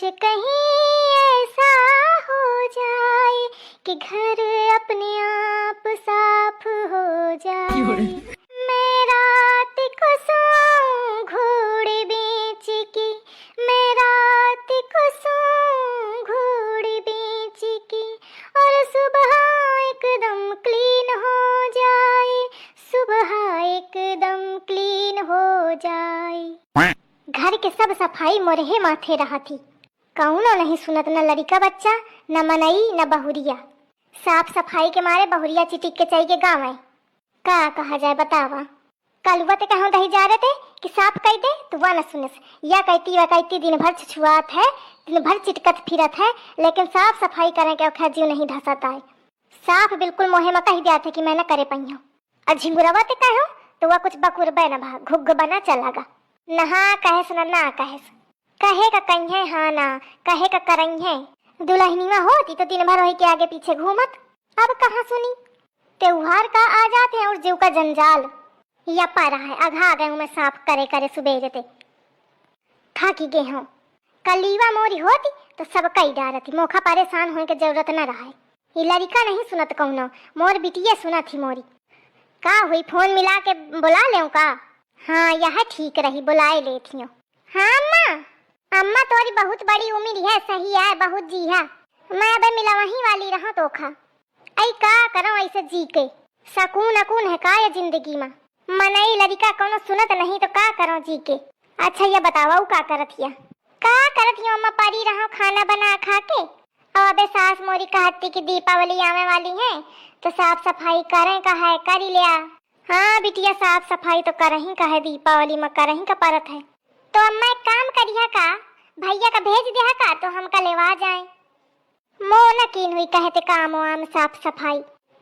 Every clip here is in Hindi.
कहीं ऐसा हो जाए कि घर अपने आप साफ हो जाए। मैं रात को सोऊं घोड़े बेच के, मैं रात को सोऊं घोड़े बेच के, और सुबह एकदम क्लीन हो जाए, सुबह एकदम क्लीन हो जाए। घर के सब सफाई मोरहे माथे रहा थी, कौनो नहीं सुनत, न लड़का बच्चा, न मनई न बहुरिया। साफ सफाई के मारे बहुरिया चिटिक के चाहिए गाँव है। का कहा जाए बतावा। कलुआ ते कहूँ दही जा रहे थे कि साफ कह दे तो वह न सुनस, या कहती वह कहती दिन भर छुआत है, दिन भर चिटकत फिरत है, लेकिन साफ सफाई करें के औखा जीव नहीं धसता है। साफ बिल्कुल मोहे में कह दिया था कि मैं न करे पई हूँ। और झिंगुरवा ते कहूँ तो वह कुछ बकुर बना भा घुग बना चलागा। नहा कहेस ना कहेस, कहे का कहीं है हाँ ना, कहे का करई है। दुल्हनिया होती तो दिन भर वही के आगे पीछे घूमत, अब कहाँ सुनी। त्योहार का आ जाते हैं और जीव का जंजाल या पा रहा है। अघा गए हूँ मैं साफ करे करे सुबह थे, थाकी गए हूँ। कलीवा मोरी होती तो सब कई डारती, मोखा परेशान होने की जरूरत न रहा है। ये लड़का नहीं सुनत कहूँ, मोर बिटिया सुना थी मोरी। का हुई फोन मिला के बुला ले का? हाँ यह ठीक रही, बुलाए लेती हूँ। हाँ अम्मा, अम्मा तोरी बहुत बड़ी उम्र है, सही है, बहुत जी है। मैं अब मिला वहीं वाली रहा तो खा ऐ का करो ऐसे जी के। सकून अकून है का ये जिंदगी में, मनई लड़का कोनो सुनत नहीं तो का करो जी के। अच्छा ये बताओ का करत हिया? का करत हियो अम्मा? परी रहो खाना बना खा के। और अबे सास मोरी कहती कि दीपावली आने वाली है तो साफ सफाई करें का है, कर ही लिया। हाँ बिटिया साफ सफाई तो करही का है, दीपावली में करही का परत है। तो अम्मा एक काम करिया का, भैया का भेज दिया का तो हमका लेवा जाए। मोन कीन हुई कहते काम वाम साफ सफाई,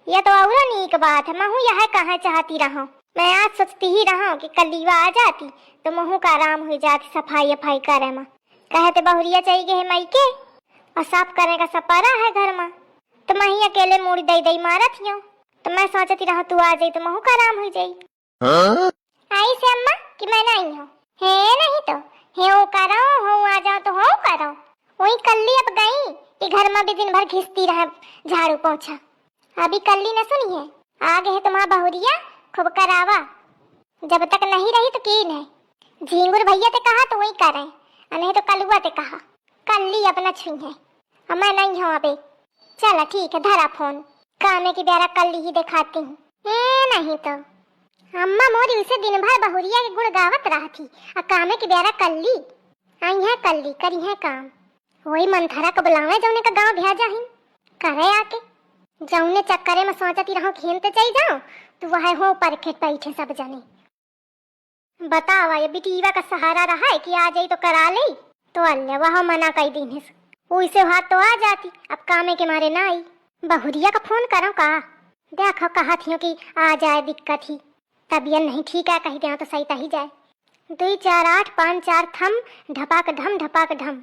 यह तो और नीक बात है। महू यह कहाँ चाहती रहा, मैं आज सोचती ही रहा कि कलीवा आ जाती तो महू का आराम हो जाती सफाई अफाई करे में। कहते बहुरिया चाहिए है मई के और साफ करे का सपारा है घर में, तो मैं ही अकेले मुड़ी दई दई मारत हियो। तो मैं सोचती रहा तू आ जाई तो महू का आराम हो जाई। आई से अम्मा कि मैं नहीं हूँ है, नहीं तो है वो करो हो आ जाओ तो हो करो। वही कल्ली अब गई कि घर में भी दिन भर घिसती रहे झाड़ू पोछा। अभी कल्ली न सुनी है, आगे है तुम्हारा बहुरिया खूब करावा। जब तक नहीं रही तो कीन है, झिंगुर भैया ते कहा तो वही करे, नहीं तो कलुआ ते कहा। कल्ली अपना छुई है, मैं नहीं हूँ अबे। चला ठीक है धरा फोन, कामे की ब्यारा कल्ली ही दिखाती हूँ। नहीं तो अम्मा मोरी उसे दिन भर बहुरिया के गुड़ गावत रहा थी, और कामे की ब्यारा कल्ली आई है, कल्ली करी है काम। वही मंथरा को बुलावे जौने का गांव भेजा ही करे आके। जौने चक्करे में सोचती रहो खेलते चली जाओ तो वह हो परखेट बैठे सब जने। बतावा ये बिटीवा का सहारा रहा है कि आ जाई तो करा ले, तो अल्लाह वह मना कई दिन है उसे हाथ तो आ जाती, अब कामे के मारे ना आई। बहुरिया का फोन करो का, देखो कहा थी कि आ जाए, दिक्कत ही तबीयत नहीं ठीक है, कही दे तो सही तही जाए। 2 4 8 5 4 थम ढपाक ढम ढपाक ढम।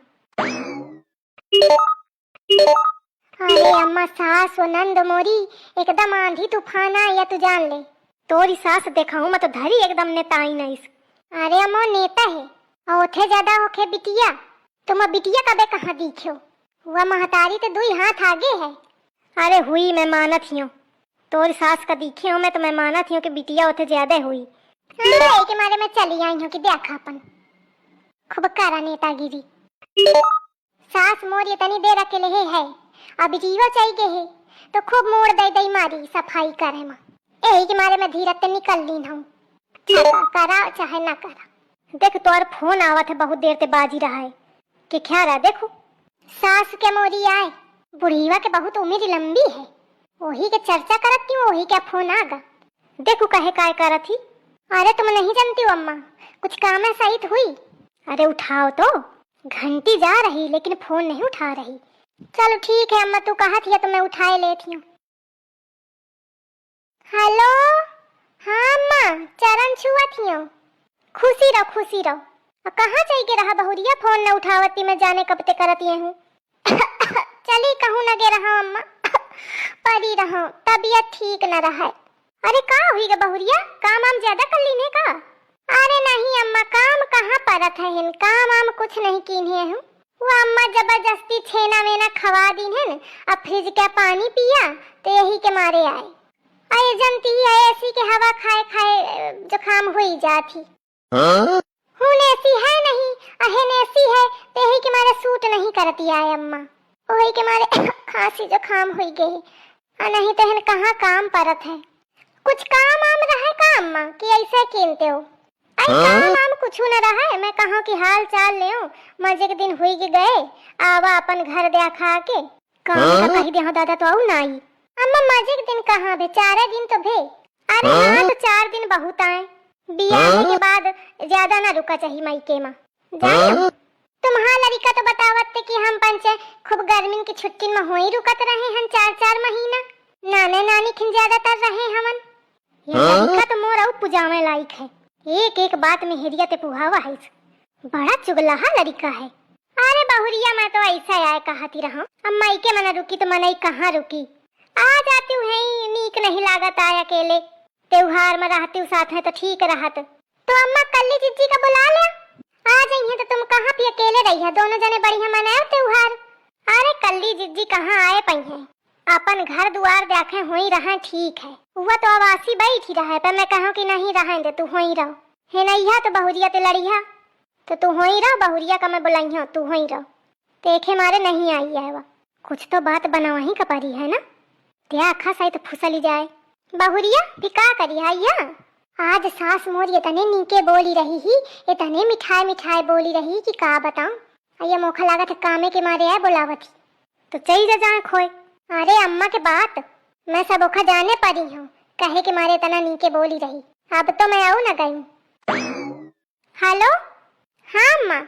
अरे अम्मा सास व नंद मोरी एकदम आंधी तूफान आया तू जान ले। तोरी सास देखा हूँ मैं तो धरी एकदम नेताई नहीं। अरे अम्मा नेता है और उठे ज्यादा होके बिटिया, तुम बिटिया कबे कहाँ दिखो? वह महतारी तो 2 हाथ आगे है। अरे हुई मैं मानत ही हूँ, तोरी सास का दिखी हूँ मैं तो मैं मानत हूँ कि बिटिया उठे ज्यादा हुई। के मारे मैं चली आई हूँ कि देखा अपन खूब करा नेतागिरी। सास मोर ये तनी देर अकेले है, अब जीवा चाहिए है तो खूब मोड़ दे दई मारी सफाई करे में। यही के मारे मैं धीरज निकल ली हूँ, करा चाहे ना करा। देख तोर फोन आवत है बहुत देर से बाजी रहा है कि क्या रहा। देखो सास के मोरी आए, बुढ़ीवा के बहुत उम्र लंबी है, वही के चर्चा करती हूँ, वही क्या फोन आगा। देखो कहे काय करत थी। अरे तुम नहीं जानती हो अम्मा, कुछ काम है सहित हुई। अरे उठाओ तो, घंटी जा रही लेकिन फोन नहीं उठा रही। चलो ठीक है अम्मा, तू कहा थी तो मैं उठाए लेती हूँ। हेलो हाँ अम्मा, चरण छुआ थी। खुशी रहो खुशी रहो। और कहाँ चाहिए रहा बहुरिया, फोन न उठावती मैं जाने कब ते करती हूँ। चली कहूँ न गे रहा अम्मा, परी रहा तबीयत ठीक न रहा है। अरे का हुई गे बहुरिया, काम आम ज्यादा कर लीने का? अरे नहीं अम्मा, काम कहाँ परत है, काम आम कुछ नहीं कीने हूँ, वो अम्मा जबरदस्ती छेना वेना खवा दी है न, अब फ्रिज का पानी पिया तो यही के मारे आए। अरे जनती है ऐसी के हवा खाए खाए जुकाम हो ही जाती। हूं ऐसी है नहीं, अहन ऐसी है तो यही के मारे सूट नहीं करती आए अम्मा, वही के मारे खांसी जुकाम हो गई। नहीं तो हन कहाँ काम परत है, कुछ काम आम रहा का अम्मा कि ऐसे कीनते हो? काम आम कुछ न रहा है, मैं कहाँ की हाल चाल ले मजे के दिन हुई के गए, आवा अपन घर दे खा के काम का कही दे दादा तो आऊ ना आई। अम्मा मजे के दिन कहाँ भे, 4 दिन तो भे। अरे हाँ तो 4 दिन बहुत आए, बियाह के बाद ज्यादा ना रुका चाहिए मायके में। जानो तुम्हारा लड़का तो बतावत थे कि हम पंचे खूब गर्मी की छुट्टी में होई रुकत रहे हैं 4-4 महीना, नाने नानी खिन ज्यादातर रहे हमन। ये लड़का तो मोर आउ पुजामे लायक है, एक एक बात में हिरिया ते पुहावा है, बड़ा चुगलाहा लड़का है। अरे बहुरिया मैं तो ऐसा आए कहती रहा, अब मायके मना रुकी तो मनई कहाँ रुकी, आ जाती हूँ है नीक नहीं लागत आया अकेले, त्योहार में रहती हूँ साथ में तो ठीक रहत। तो अम्मा कल्ली जीजी का बुला लिया, आ जाइए तो तुम कहाँ भी अकेले रही है, दोनों जने बढ़िया मनाए त्योहार। अरे कल्ली जीजी कहाँ आए पई है, अपन घर दुआर देखे हो ही रहा ठीक है, वह तो आवासी बैठी रहा है, पर मैं कहूँ कि नहीं रहें दे, तू हो ही रहो है नैया तो बहुरिया ते लड़िया तो तू हो ही रहो, बहुरिया का मैं बुलाई तू हो ही रहो, देखे मारे नहीं आई है वह, कुछ तो बात बनावा ही कपारी है ना, त्या अखा सही तो फुसली जाए। बहुरिया भी का करी है, आज सास मोर ये तने नीके बोली रही ही, ये तने मिठाई मिठाई बोली रही कि का बताऊं, ये मौका लागत कामे के मारे है बुलावती तो चाहिए जा खोए। अरे अम्मा के बात मैं सब ओखा जाने पड़ी हूँ, कहे के मारे तना नीके बोली रही, अब तो मैं आऊ न गई। हेलो हाँ अम्मा,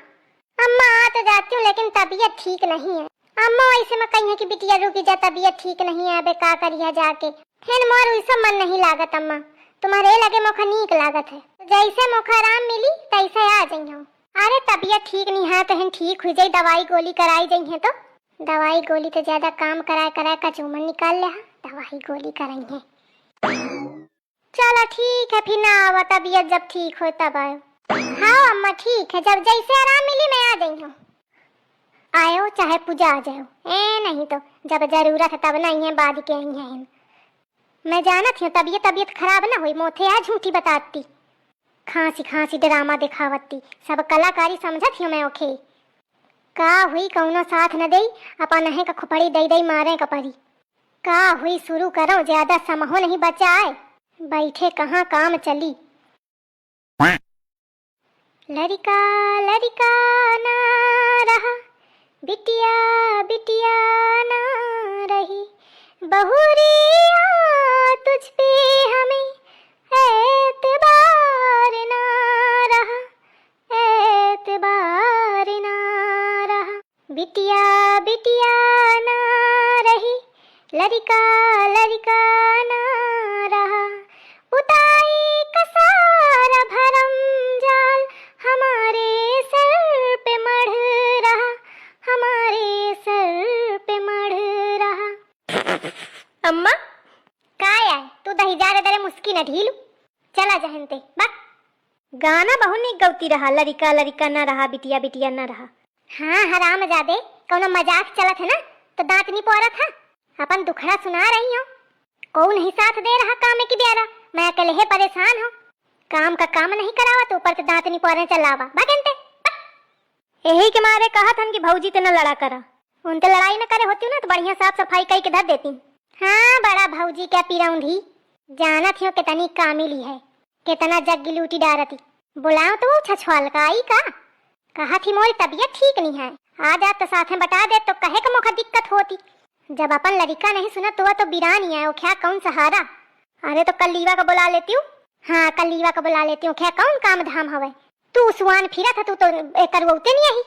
अम्मा आ तो जाती हूँ लेकिन तबीयत ठीक नहीं है अम्मा, ऐसे में कही है कि बिटिया रुकी जा, तबीयत ठीक नहीं है, बे का करिया जाके फिर मोर वैसा मन नहीं लागत अम्मा, तुम्हारे लगे मौका नीक लागत है, जैसे मौका आराम मिली तैसे आ जाइए। अरे तबीयत ठीक नहीं है तो हम ठीक हो जाए, दवाई गोली कराई जाइए, तो दवाई गोली तो ज्यादा काम कराए कराए का चूमन निकाल ले, दवाई गोली कराई है। चलो ठीक है फिर ना आवा, तबीयत जब ठीक हो तब आयो। हाँ अम्मा ठीक है, जब जैसे आराम मिली मैं आ जाइए, आयो चाहे पूजा आ जाओ, ए नहीं तो जब जरूरत है तब नहीं है बाद के आई है। मैं जानत हूँ तबीयत खराब ना हुई, मोथे आ झूठी बताती, खांसी खांसी ड्रामा दिखावती, सब कलाकारी समझत हूँ मैं ओखे, का हुई कौनो साथ न दे, अपन नहे का खुपड़ी दई दई मारे कपड़ी, का हुई शुरू करो, ज्यादा समहो नहीं बचाए, बैठे कहाँ काम चली। लड़का लड़का ना रहा, बिटिया बिटिया ना रही, बहुरिया तुझ पे हमें एतबार ना रहा, एतबार ना रहा, बिटिया बिटिया ना रही, लड़का लड़का ना रहा, उताई का सारा भरम जाल हमारे सर पे मढ़ रहा, हमारे सर पे मढ़ रहा। अम्मा काय आए तू दही जा रे दरे मुस्की न ढीलू, चला जहनते बक गाना बहु नहीं गौती रहा, लड़का लड़का न रहा, बिटिया बिटिया न रहा। हाँ हराम जादे कौनो मजाक चलत है ना तो दांत नहीं पोरत है, अपन दुखड़ा सुना रही हो, कौन ही साथ दे रहा काम की ब्यारा, मैं अकेले ही परेशान हूँ, काम का काम नहीं करावा तो ऊपर से दांत नहीं पोरे चलावा भगनते। यही के मारे कहा था कि भौजी ते न लड़ा करा, उनते लड़ाई न करे होती ना तो बढ़िया साफ सफाई कई के धर देती। हाँ बड़ा भौजी क्या पिरौंधी, जाना थियो कितनी कामिली है, कितना जग्गी लूटी डारती, बुलाओ तो छछवाल का आई का, कहा थी मोरी तबीयत ठीक नहीं है, आ जा तो साथ में बता दे तो कहे का मौका दिक्कत होती, जब अपन लड़का नहीं सुना तो बिरानी है, वो क्या कौन सहारा। अरे तो कल लीवा का बुला लेती हूँ, हाँ कल लीवा का बुला लेती हूँ, क्या कौन काम धाम हवे, तू सुहान फिरा था, तू तो करवते नहीं आई,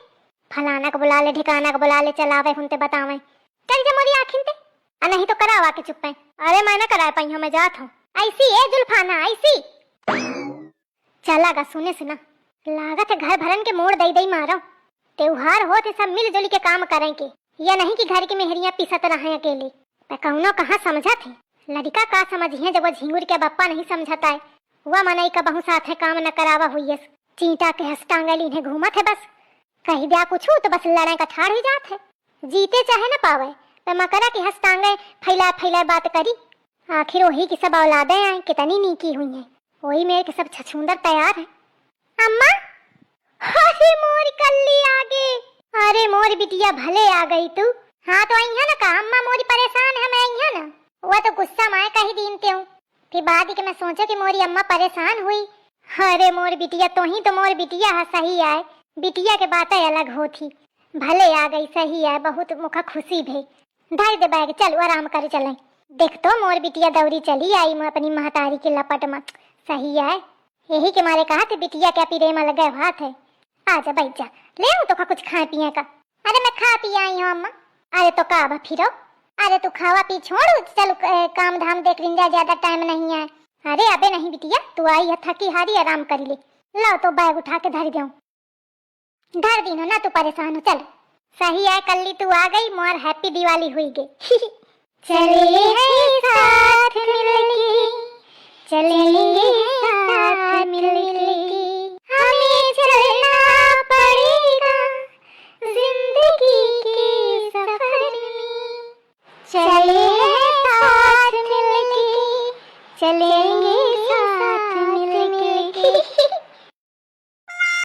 फलाना का बुला ले ढिकाना का बुला ले, चलावे हुनते बतावे, चल जा मोरी आखिन ते, नहीं तो करावा के चुप पे। अरे मैं न कराए पाई हूँ, मैं जात हूँ ऐसी है जुल्फाना ऐसी। चलागा सुने सुना लागत है घर भरन के मोड़ दई दई मारो, त्योहार हो थे सब मिलजुल के काम करेंगे, या नहीं कि घर की मेहरियां पिसत रहे अकेले, मैं कहूनो कहाँ समझा थे, लड़का का समझिए जब वो झिंगुर के बप्पा नहीं समझता है, वह मनई का बहु साथ है काम न करावा हुई, चींटा के हस्टांगली इन्हें घूमत है बस, कहीं ब्याह पूछू तो बस लड़ाई का ठाड़ ही जात है। जीते चाहे न पावे पर मकरा की हंस टांगे फैला फैला बात करी। आखिर वही की सब औलादें हैं, कितनी नीकी हुई हैं, वही मेरे के सब छछूंदर तैयार है। अम्मा, अरे मोर कल्ली आ गई। अरे मोर बिटिया भले आ गई तू। हाँ तो आई है ना का अम्मा मोरी परेशान है, मैं आई है ना। वह तो गुस्सा माए का ही दीनते हूँ, फिर बाद ही के मैं सोचा कि मोरी अम्मा परेशान हुई। अरे मोर बिटिया तो ही तो मोर बिटिया है, सही आए बिटिया के बातें अलग होती। भले आ गई, सही है, बहुत मुखा खुशी भे। धर दे बैग, चल आराम कर चले। देख तो मोर बिटिया दौरी चली आई मैं अपनी महतारी के लपट में। सही है, यही के मारे कहा थे बिटिया क्या पीरे में लगे हाथ है। आजा बैठ जा, ले आऊं तो कुछ खाए पिए का। अरे मैं खा पी आई हूँ अम्मा। अरे तो का फिरो, अरे तू खावा पी छोड़, चल काम धाम देख लिंजा, ज्यादा टाइम नहीं है। अरे अबे नहीं बिटिया, तू आई है थकी हारी, आराम कर ले। लो तो बैग उठा के धर दो, धर दीनो ना, तू परेशान हो। चल सही है, कल तू आ गई, मोर हैप्पी दिवाली हुई गई। चले हैं साथ मिलके, चलेंगे साथ मिलके, हमें चलना पड़ेगा जिंदगी के सफर में। चले हैं साथ मिलके, चले